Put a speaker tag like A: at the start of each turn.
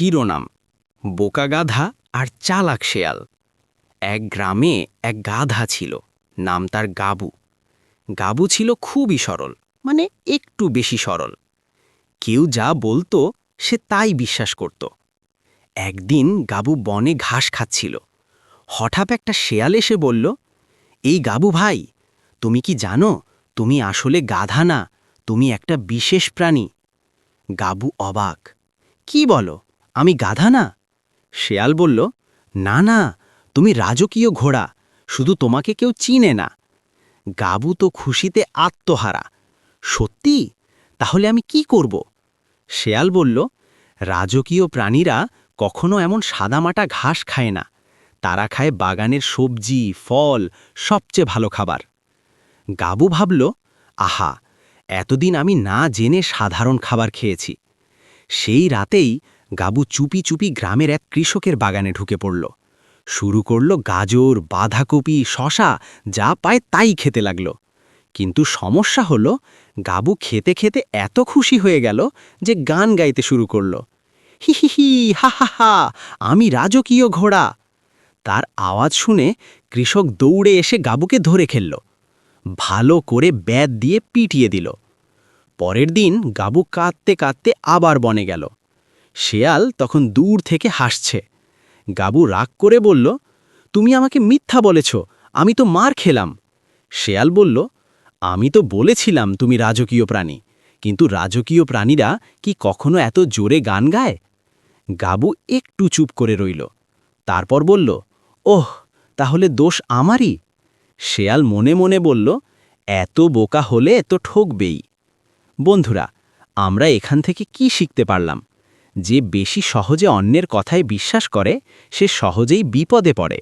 A: শিরোনাম: বোকা গাধা আর চালাক শেয়াল। এক গ্রামে এক গাধা ছিল, নাম তার গাবু। গাবু ছিল খুবই সরল, মানে একটু বেশি সরল। কেউ যা বলতো সে তাই বিশ্বাস করত। একদিন গাবু বনে ঘাস খাচ্ছিল। হঠাৎ একটা শেয়াল এসে বলল, এই গাবু ভাই, তুমি কি জানো তুমি আসলে গাধা না, তুমি একটা বিশেষ প্রাণী। গাবু অবাক, কি বলো, আমি গাধা না? শেয়াল বলল, না না, তুমি রাজকীয় ঘোড়া, শুধু তোমাকে কেউ চিনে না। গাবু তো খুশিতে আত্মহারা, সত্যি? তাহলে আমি কি করব? শেয়াল বলল, রাজকীয় প্রাণীরা কখনো এমন সাদামাটা ঘাস খায় না, তারা খায় বাগানের সবজি, ফল, সবচেয়ে ভালো খাবার। গাবু ভাবল, আহা, এতদিন আমি না জেনে সাধারণ খাবার খেয়েছি। সেই রাতেই গাবু চুপি চুপি গ্রামের এক কৃষকের বাগানে ঢুকে পড়ল। শুরু করল গাজর, বাঁধাকপি, শশা, যা পায় তাই খেতে লাগল। কিন্তু সমস্যা হলো, গাবু খেতে খেতে এত খুশি হয়ে গেল যে গান গাইতে শুরু করল, হি হি হি, হা হা হা, আমি রাজকীয় ঘোড়া। তার আওয়াজ শুনে কৃষক দৌড়ে এসে গাবুকে ধরে ফেলল, ভালো করে ব্যাট দিয়ে পিটিয়ে দিল। পরের দিন গাবু কাঁদতে কাঁদতে আবার বনে গেল। শেয়াল তখন দূর থেকে হাসছে। গাবু রাগ করে বলল, তুমি আমাকে মিথ্যা বলেছ, আমি তো মার খেলাম। শেয়াল বলল, আমি তো বলেছিলাম তুমি রাজকীয় প্রাণী, কিন্তু রাজকীয় প্রাণীরা কি কখনো এত জোরে গান গায়? গাবু একটু চুপ করে রইল, তারপর বলল, ওহ, তাহলে দোষ আমারই। শেয়াল মনে মনে বলল, এত বোকা হলে তো ঠকবেই। বন্ধুরা, আমরা এখান থেকে কি শিখতে পারলাম? যে বেশি সহজে অন্যের কথায় বিশ্বাস করে সে সহজেই বিপদে পড়ে।